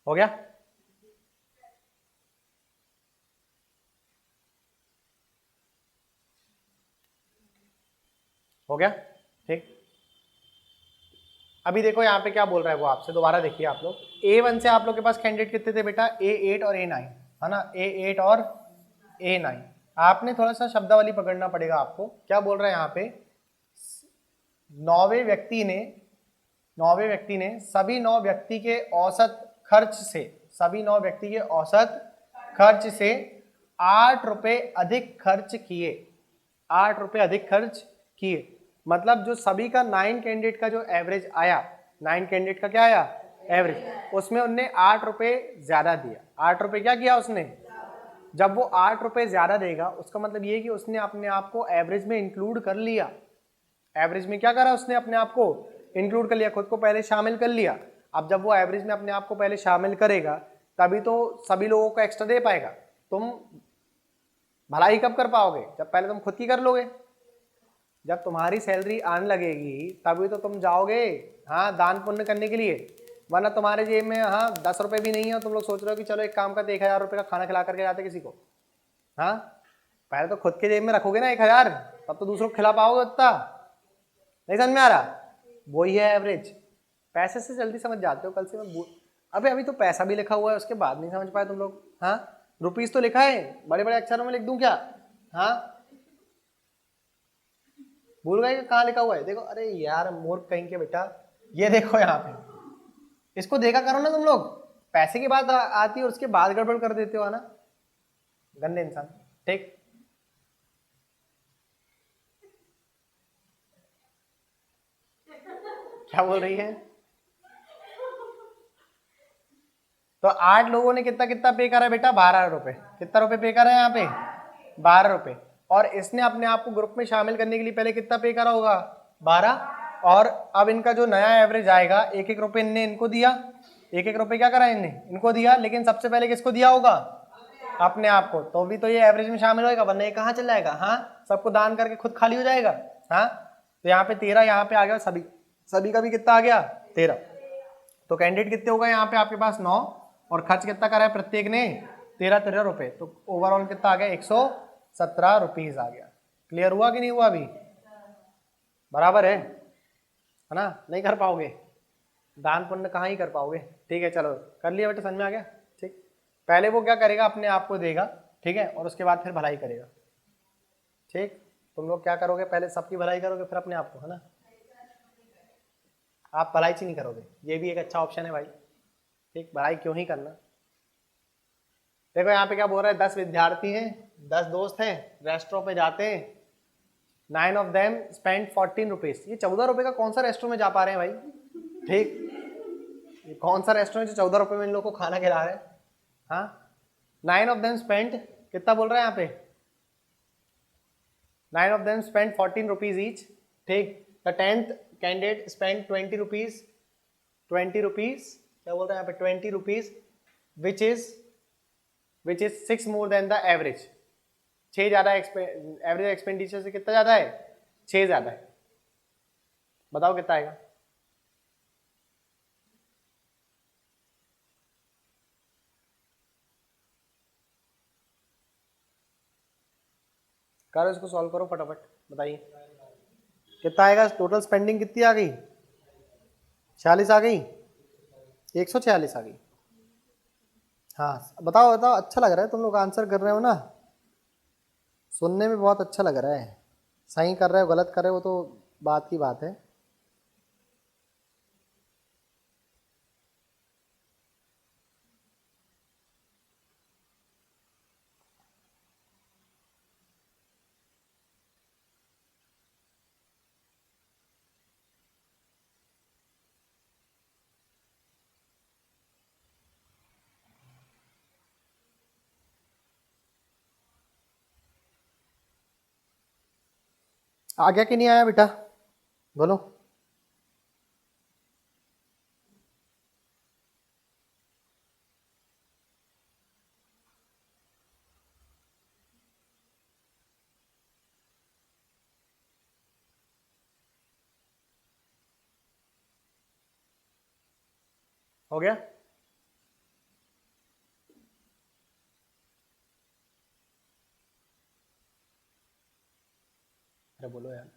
हो गया? हो गया? ठीक, अभी देखो यहाँ पे क्या बोल रहा है वो आपसे, दोबारा देखिए आप लोग। A1 से आप लोग के पास कैंडिडेट कितने थे बेटा, A8 और A9, है ना, A8 और A9। आपने थोड़ा सा शब्दावली पकड़ना पड़ेगा आपको। क्या बोल रहा है यहाँ पे, नौवें व्यक्ति ने सभी 9 व्यक्ति के औसत खर्च से 8 रुपये अधिक खर्च किए। 8 रुपये अधिक खर्च किए, मतलब जो सभी का 9 कैंडिडेट का जो एवरेज आया, 9 कैंडिडेट का क्या आया एवरेज, उसमें उनने 8 रुपये ज्यादा दिया। 8 रुपये क्या किया उसने, जब वो 8 रुपये ज्यादा देगा उसका मतलब ये कि उसने अपने आप को एवरेज में इंक्लूड कर लिया। एवरेज में क्या करा उसने, अपने आप को इंक्लूड कर लिया, खुद को पहले शामिल कर लिया। अब जब वो एवरेज में अपने आप को पहले शामिल करेगा तभी तो सभी लोगों को एक्स्ट्रा दे पाएगा। तुम भलाई कब कर पाओगे, जब पहले तुम खुद की कर लोगे। जब तुम्हारी सैलरी आने लगेगी तभी तो तुम जाओगे हाँ दान पुण्य करने के लिए, वरना तुम्हारे जेब में हाँ 10 रुपये भी नहीं है, तुम लोग सोच रहे हो कि चलो एक काम करते 1000 रुपये का खाना खिला करके जाते किसी को। हाँ, पहले तो खुद के जेब में रखोगे ना 1000, तब तो दूसरों को खिला पाओगे उतना। नहीं समझ में आ रहा? वही है एवरेज। पैसे से जल्दी समझ जाते हो, कल से मैं अभी तो पैसा भी लिखा हुआ है, उसके बाद नहीं समझ पाए तुम लोग। हाँ, रुपीस तो लिखा है, बड़े बड़े अक्षरों में लिख दूं क्या? हाँ, भूल गए कि कहाँ लिखा हुआ है? देखो, अरे यार मूर्ख कहीं के बेटा, ये देखो यहाँ पे, इसको देखा करो ना तुम लोग। पैसे की बात आती है और उसके बाद गड़बड़ कर देते हो, है ना, गंदे इंसान। ठीक, क्या बोल रही है? तो 8 लोगों ने कितना कितना पे करा बेटा, 12 रुपए। कितना रुपए पे करा है यहाँ पे, 12 रुपए। और इसने अपने आप को ग्रुप में शामिल करने के लिए पहले कितना पे करा होगा, 12। और अब इनका जो नया एवरेज आएगा, 1-1 रुपए इनने इनको दिया, 1-1 रुपए क्या करा इनको दिया, लेकिन सबसे पहले किसको दिया होगा, अपने आप को। तो भी तो ये एवरेज में शामिल होगा, वरना ये कहाँ चल जाएगा, हाँ सबको दान करके खुद खाली हो जाएगा। हाँ, तो यहाँ पे 13, यहाँ पे आ गया सभी, सभी का भी कितना आ गया 13। तो कैंडिडेट कितने होगा यहाँ पे आपके पास 9, और खर्च कितना करा है प्रत्येक ने 13 रुपए, तो ओवरऑल कितना आ गया 117 रुपीज आ गया। क्लियर हुआ कि नहीं हुआ अभी? बराबर है ना? नहीं कर पाओगे, दान पुण्य कहाँ ही कर पाओगे। ठीक है चलो कर लिया बेटा, समझ में आ गया। ठीक, पहले वो क्या करेगा अपने आप को देगा, ठीक है, और उसके बाद फिर भलाई करेगा। ठीक, तुम लोग क्या करोगे, पहले सबकी भलाई करोगे फिर अपने आप को, है ना? आप भलाई से नहीं करोगे, ये भी एक अच्छा ऑप्शन है भाई। ठीक, भलाई क्यों ही करना। देखो यहाँ पे क्या बोल रहा है, 10 विद्यार्थी हैं, 10 दोस्त हैं, रेस्टोरेंट पे जाते हैं, 9 ऑफ देम स्पेंड 14 रुपीज। ये 14 रुपए का कौन सा रेस्टोरेंट में जा पा रहे हैं भाई? ठीक, ये कौन सा रेस्टोरेंट जो 14 रुपए में इन लोगों को खाना खिला रहे हैं? हाँ, 9 ऑफ देम स्पेंड कितना बोल रहा है यहाँ पे, 9 of them spend 14 rupees each. ठीक, the 10th candidate spend 20 rupees, 20 rupees, क्या बोल रहे हैं यहाँ पे 20 rupees, which is 6 more than the average. 6 ज्यादा, एवरेज एक्सपेंडिचर से कितना ज्यादा है? 6 ज्यादा है। बताओ कितना आएगा? करो इसको, सॉल्व करो फटाफट, बताइए कितना आएगा। टोटल स्पेंडिंग कितनी आ गई? 46 आ गई, 146 आ गई। हाँ बताओ बताओ, अच्छा लग रहा है तुम लोग आंसर कर रहे हो ना, सुनने में बहुत अच्छा लग रहा है। सही कर रहे हो गलत कर रहे हो तो बात की बात है। आ गया कि नहीं आया बेटा, बोलो। हो गया? अरे बोलो यार।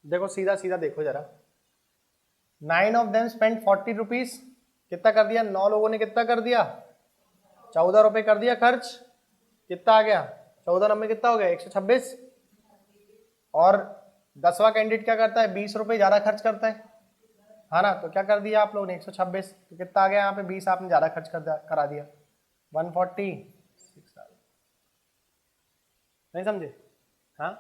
देखो सीधा सीधा देखो जरा, 9 ऑफ देम स्पेंड 40 रुपीज, कितना कर दिया? 9 लोगों ने कितना कर दिया? 14 रुपए कर दिया खर्च। कितना आ गया? 14 नंबर कितना हो गया? 126। और 10वां कैंडिडेट क्या करता है? 20 रुपए ज्यादा खर्च करता है ना? तो क्या कर दिया आप लोगों ने? 126। तो कितना आ गया यहाँ पे? 20 आपने ज्यादा खर्च करा दिया, 146। नहीं समझे? हाँ,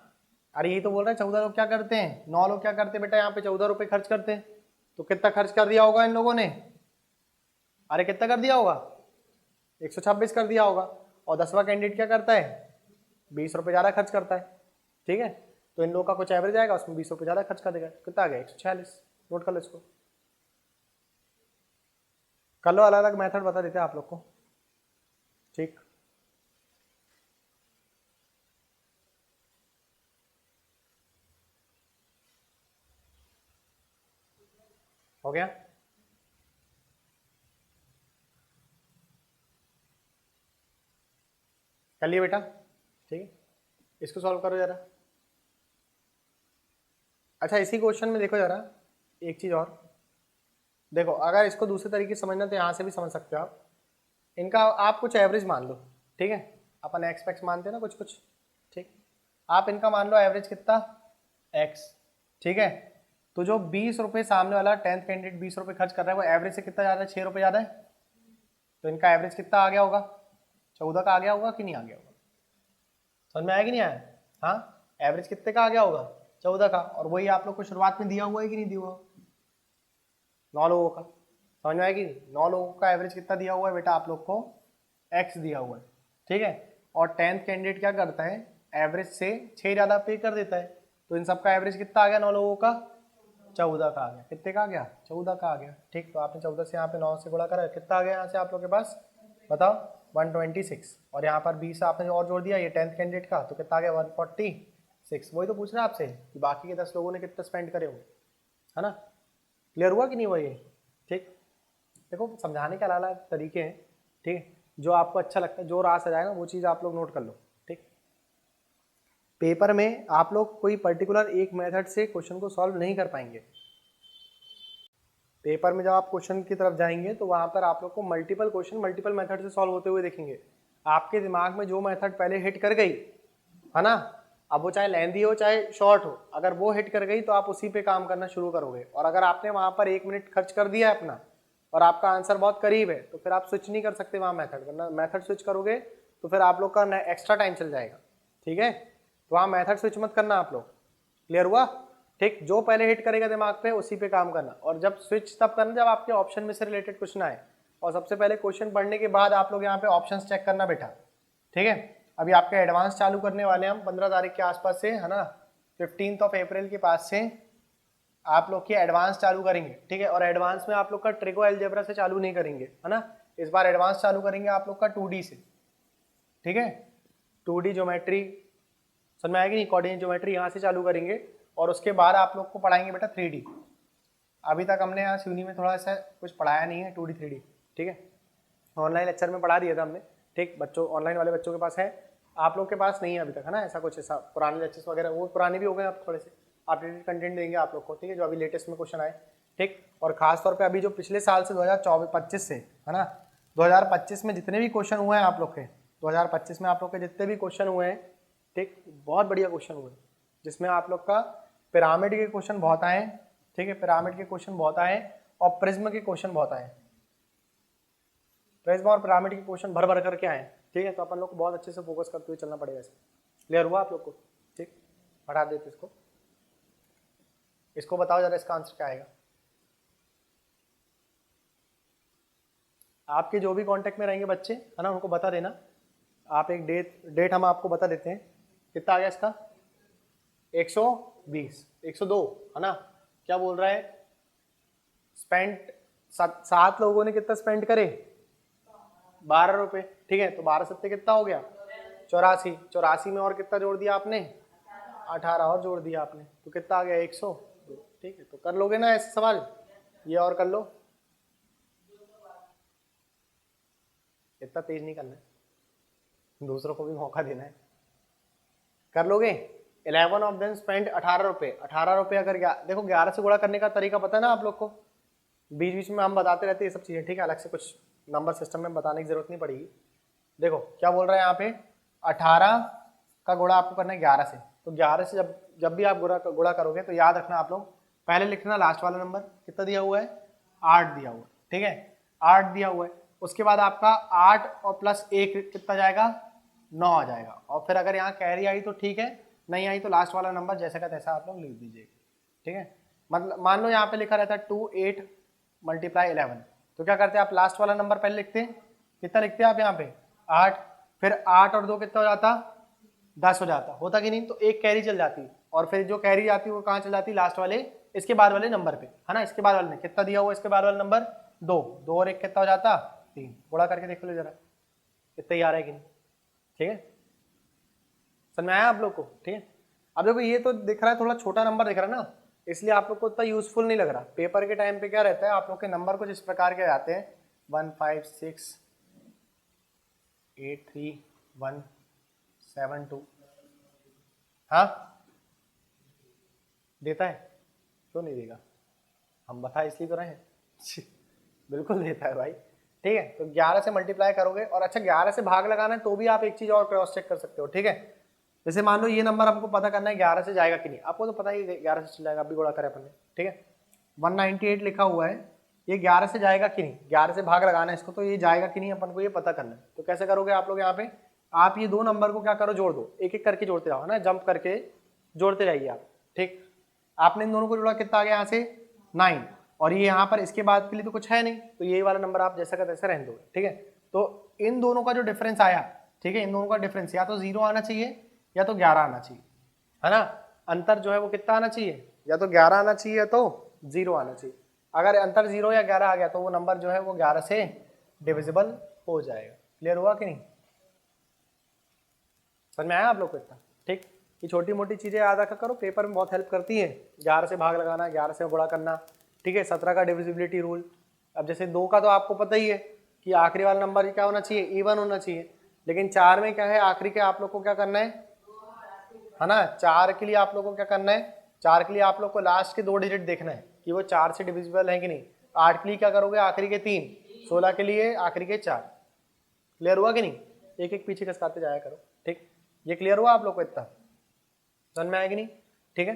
अरे यही तो बोल रहे हैं, 14 लोग क्या करते हैं, 9 लोग क्या करते हैं बेटा, यहाँ पे 14 रुपए खर्च करते हैं। तो कितना खर्च कर दिया होगा इन लोगों ने? अरे कितना कर दिया होगा? 126 कर दिया होगा। और 10वां कैंडिडेट क्या करता है? 20 रुपए ज्यादा खर्च करता है। ठीक है, तो इन लोगों का कुछ एवरेज आएगा, उसमें 20 रुपए ज्यादा खर्च कर देगा। कितना आ गया? 146। नोट कर लो इसको, कर लो, अलग अलग मेथड बता देते हैं आप लोग को। ठीक, हो गया? कर लिए बेटा? ठीक है, इसको सॉल्व करो जरा। अच्छा इसी क्वेश्चन में देखो जरा एक चीज और, देखो अगर इसको दूसरे तरीके से समझना तो यहाँ से भी समझ सकते हो आप। इनका आप कुछ एवरेज मान लो, ठीक है, अपन एक्सपेक्ट मानते हैं ना कुछ कुछ। ठीक, आप इनका मान लो एवरेज कितना, एक्स। ठीक है, तो जो 20 रुपए सामने वाला 10th कैंडिडेट 20 रुपए खर्च कर रहा है, वो एवरेज से कितना ज्यादा है? 6 रुपए ज्यादा है। तो इनका एवरेज कितना आ गया होगा? 14 का आ गया होगा कि नहीं आ गया होगा? समझ में आया कि नहीं आया? हाँ, एवरेज कितने का आ गया होगा? 14 का। और वही आप लोग को शुरुआत में दिया हुआ है कि नहीं दिया हुआ? 9 लोगों का। समझ में आएगी? 9 लोगों का एवरेज कितना दिया हुआ है बेटा आप लोग को? एक्स दिया हुआ है। ठीक है, और 10th कैंडिडेट क्या करता है? एवरेज से 6 ज्यादा पे कर देता है। तो इन सबका एवरेज कितना आ गया 9 लोगों का? 14 का आ गया। कितने का आ गया? 14 का आ गया। ठीक, तो आपने 14 से यहाँ पे 9 से गुणा करा, कितना आ गया यहाँ से आप लोग के पास बताओ? 126। और यहाँ पर 20 आपने और जोड़ दिया ये 10th कैंडिडेट का, तो कितना आ गया? 146। वही तो पूछ रहा है आपसे कि बाकी के 10 लोगों ने कितना स्पेंड करे होंगे, है ना? क्लियर हुआ कि नहीं हुआ ये? ठीक, देखो समझाने के अलग अलग तरीके हैं। ठीक है, जो आपको अच्छा लगता है, जो रास आ जाएगा वो चीज़ आप लोग नोट कर लो। ठीक, पेपर में आप लोग कोई पर्टिकुलर एक मेथड से क्वेश्चन को सॉल्व नहीं कर पाएंगे। पेपर में जब आप क्वेश्चन की तरफ जाएंगे तो वहाँ पर आप लोग को मल्टीपल क्वेश्चन मल्टीपल मेथड से सॉल्व होते हुए देखेंगे। आपके दिमाग में जो मेथड पहले हिट कर गई, है ना, अब वो चाहे लेंथी हो चाहे शॉर्ट हो, अगर वो हिट कर गई तो आप उसी पे काम करना शुरू करोगे। और अगर आपने वहाँ पर 1 मिनट खर्च कर दिया है अपना और आपका आंसर बहुत करीब है, तो फिर आप स्विच नहीं कर सकते वहाँ मेथड, वरना मेथड स्विच करोगे तो फिर आप लोग का एक्स्ट्रा टाइम चल जाएगा। ठीक है, तो वहाँ मेथड स्विच मत करना आप लोग। क्लियर हुआ? ठीक, जो पहले हिट करेगा दिमाग पे उसी पे काम करना। और जब स्विच तब करना जब आपके ऑप्शन में से रिलेटेड क्वेश्चन आए, और सबसे पहले क्वेश्चन पढ़ने के बाद आप लोग यहाँ पे ऑप्शंस चेक करना बेटा। ठीक है, अभी आपके एडवांस चालू करने वाले हम 15 तारीख के आसपास से, है ना, 15 अप्रैल के पास से आप लोग की एडवांस चालू करेंगे। ठीक है, और एडवांस में आप लोग का ट्रिगो अलजेब्रा से चालू नहीं करेंगे, है ना, इस बार एडवांस चालू करेंगे आप लोग का 2D से। ठीक है, 2D ज्योमेट्री समझ में आएगी नहीं, कोऑर्डिनेट ज्योमेट्री यहाँ से चालू करेंगे और उसके बाद आप लोग को पढ़ाएंगे बेटा 3D। अभी तक हमने यहाँ यूनी में थोड़ा सा कुछ पढ़ाया नहीं है 2D 3D। ठीक है, ऑनलाइन लेक्चर में पढ़ा दिया था हमने। ठीक, बच्चों ऑनलाइन वाले बच्चों के पास है, आप लोग के पास नहीं है अभी तक, है ना, ऐसा कुछ, ऐसा पुराने लेक्चर्स वगैरह वो पुराने भी हो गए, अब थोड़े से अपडेटेड कंटेंट देंगे आप लोग को। ठीक है, जो अभी लेटेस्ट में क्वेश्चन आए। ठीक, और खास तौर पे अभी जो पिछले साल से 2024-25 से, है ना, 2025 में जितने भी क्वेश्चन हुए हैं आप लोग के, 2025 में आप लोग के जितने भी क्वेश्चन हुए हैं, ठीक, बहुत बढ़िया क्वेश्चन हुए, जिसमें आप लोग का पिरामिड के क्वेश्चन बहुत आए। ठीक है, पिरामिड के क्वेश्चन बहुत आए और प्रिज्म के क्वेश्चन बहुत आए। प्रिज्म और पिरामिड के क्वेश्चन भर भर करके आए। ठीक है, तो अपन लोग को बहुत अच्छे से फोकस करते हुए चलना पड़ेगा इसे। क्लियर हुआ आप लोग को? ठीक, बढ़ा देते इसको। इसको बताओ जरा, इसका आंसर क्या आएगा? आपके जो भी कांटेक्ट में रहेंगे बच्चे, है ना, उनको बता देना। आप एक डेट हम आपको बता देते हैं। कितना आ गया इसका? 120, 102, है ना। क्या बोल रहा है? स्पेंड 7 लोगों ने कितना स्पेंड करे? 12 रुपए। ठीक है, तो 12 सत्ते कितना हो गया? 84। 84 में और कितना जोड़ दिया आपने? 18 और जोड़ दिया आपने, तो कितना आ गया? 102। ठीक है, तो कर लोगे ना ऐसे सवाल? ये और कर लो, इतना तेज नहीं करना है, दूसरों को भी मौका देना है। कर लोगे? 11 ऑफ देम स्पेंड 18 रुपए। 18 रुपए अगर देखो 11 से गुणा करने का तरीका पता है ना आप लोग को, बीच बीच में हम बताते रहते हैं ये सब चीजें। ठीक है, अलग से कुछ नंबर सिस्टम में बताने की जरूरत नहीं पड़ेगी। देखो क्या बोल रहा है यहाँ पे, 18 का गुणा आपको करना है 11 से। तो 11 से जब भी आप गुणा करोगे तो याद रखना आप लोग, पहले लिखना लास्ट वाला नंबर कितना दिया हुआ है? 8 दिया हुआ है। ठीक है, 8 दिया हुआ है। उसके बाद आपका 8 और प्लस 1 कितना जाएगा? 9 आ जाएगा। और फिर अगर यहाँ कैरी आई तो ठीक है, नहीं आई तो लास्ट वाला नंबर जैसा का तैसा आप लोग लिख दीजिएगा। ठीक है, मतलब मान लो यहाँ पे लिखा रहता है 2 8 मल्टीप्लाई 11, तो क्या करते हैं आप? लास्ट वाला नंबर पहले लिखते हैं। कितना लिखते हैं आप यहाँ पे? 8। फिर 8 और 2 कितना हो जाता? 10 हो जाता, होता कि नहीं? तो एक कैरी चल जाती, और फिर जो कैरी जाती वो कहाँ चल जाती? लास्ट वाले, इसके बाद वाले नंबर पे, है ना। इसके बाद वाले ने कितना दिया हुआ? इसके बाद वाला नंबर 2। 2 और 1 कितना हो जाता? 3। गुणा करके देख लो जरा, कितना ही आ रहा है कि नहीं। ठीक है, समझ में आया आप लोग को? ठीक है, अब देखो ये तो दिख रहा है थोड़ा छोटा नंबर दिख रहा है ना, इसलिए आप लोग को इतना यूजफुल नहीं लग रहा। पेपर के टाइम पे क्या रहता है, आप लोग के नंबर कुछ इस प्रकार के आते हैं 1 5 6 8 3 1 7 2। हाँ देता है, क्यों नहीं देगा? हम बताए इसलिए तो रहे हैं। बिल्कुल देता है भाई। ठीक है, तो 11 से मल्टीप्लाई करोगे, और अच्छा 11 से भाग लगाना है तो भी आप एक चीज और क्रॉस चेक कर सकते हो। ठीक है, जैसे मान लो ये नंबर हमको पता करना है 11 से जाएगा कि नहीं, आपको तो पता ही 11 से चल जाएगा, अभी गुणा करें अपन ने। ठीक है, 198 लिखा हुआ है, ये 11 से जाएगा कि नहीं, 11 से भाग लगाना है इसको, तो ये जाएगा कि नहीं अपन को ये पता करना है। तो कैसे करोगे आप लोग? यहाँ पे आप ये दो नंबर को क्या करो, जोड़ दो, एक एक करके जोड़ते रहो, है ना, जंप करके जोड़ते जाइए आप। ठीक, आपने इन दोनों को जोड़ा, कितना आ गया यहाँ से? 9। और ये यहाँ पर इसके बाद के लिए तो कुछ है नहीं, तो ये वाला नंबर आप जैसा का तैसा रहने दोगे। ठीक है, तो इन दोनों का जो डिफरेंस आया, ठीक है, इन दोनों का डिफरेंस या तो 0 आना चाहिए या तो 11 आना चाहिए, है ना। अंतर जो है वो कितना आना चाहिए? या तो 11 आना चाहिए या तो 0 आना चाहिए। अगर अंतर 0 या 11 आ गया तो वो नंबर जो है वो 11 से डिविजिबल हो जाएगा। क्लियर हुआ कि नहीं? समझ में आया आप लोग को इतना? ठीक, ये छोटी मोटी चीज़ें याद रखा करो, पेपर में बहुत हेल्प करती हैं। 11 से भाग लगाना, 11 से गुणा करना, ठीक है। 17 का डिविजिबिलिटी रूल। अब जैसे 2 का तो आपको पता ही है कि आखिरी वाला नंबर क्या होना चाहिए, इवन होना चाहिए। लेकिन 4 में क्या है, आखिरी के आप लोग को क्या करना है ना, 4 के लिए आप लोग को क्या करना है, 4 के लिए आप लोग को लास्ट के 2 डिजिट देखना है कि वो 4 से डिविजिबल है कि नहीं। 8 के लिए क्या करोगे, आखिरी के 3, 16 के लिए आखिरी के 4। क्लियर हुआ कि नहीं? एक एक पीछे खसकाते जाया करो। ठीक, ये क्लियर हुआ आप लोग को इतना? समझ में आया कि नहीं? ठीक है,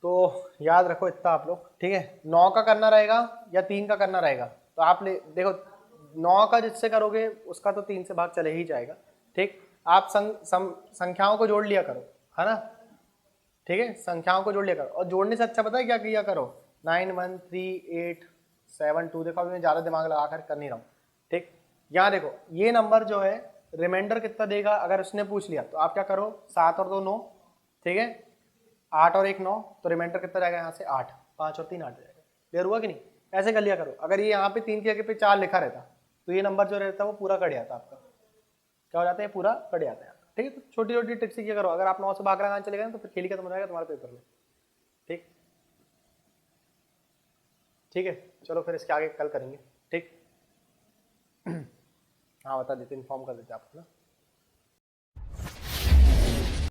तो याद रखो इतना आप लोग। ठीक है, 9 का करना रहेगा या 3 का करना रहेगा, तो आप देखो 9 का जिससे करोगे उसका तो 3 से भाग चले ही जाएगा। ठीक, आप संख्याओं को जोड़ लिया करो, है ना। ठीक है, संख्याओं को जोड़ लिया करो, और जोड़ने से अच्छा पता है क्या किया करो, 9 1 3 8 7 2। देखो अभी मैं ज़्यादा दिमाग लगा कर नहीं रहा हूँ। ठीक, यहाँ देखो ये नंबर जो है रिमाइंडर कितना देगा, अगर उसने पूछ लिया तो आप क्या करो, 7 और 2 9, ठीक है, 8 और 1 9, तो रिमाइंडर कितना जाएगा यहाँ से 8, 5 और 3 8 जाएगा। क्लियर हुआ कि नहीं? ऐसे कर लिया करो। अगर ये यहाँ पे 3 के आगे पे 4 लिखा रहता तो ये नंबर जो रहता है वो पूरा कट जाता आपका। क्या हो जाता है, पूरा कट जाता है। ठीक है, तो छोटी छोटी ट्रिक्स किया करो। अगर आप 9 से भाग लगाने चले गए तो फिर खेल ही खत्म हो जाएगा तुम्हारे पेपर में। ठीक, ठीक है, चलो फिर इसके आगे कल करेंगे। ठीक, हाँ बता देते, इन्फॉर्म कर देते आपको ना।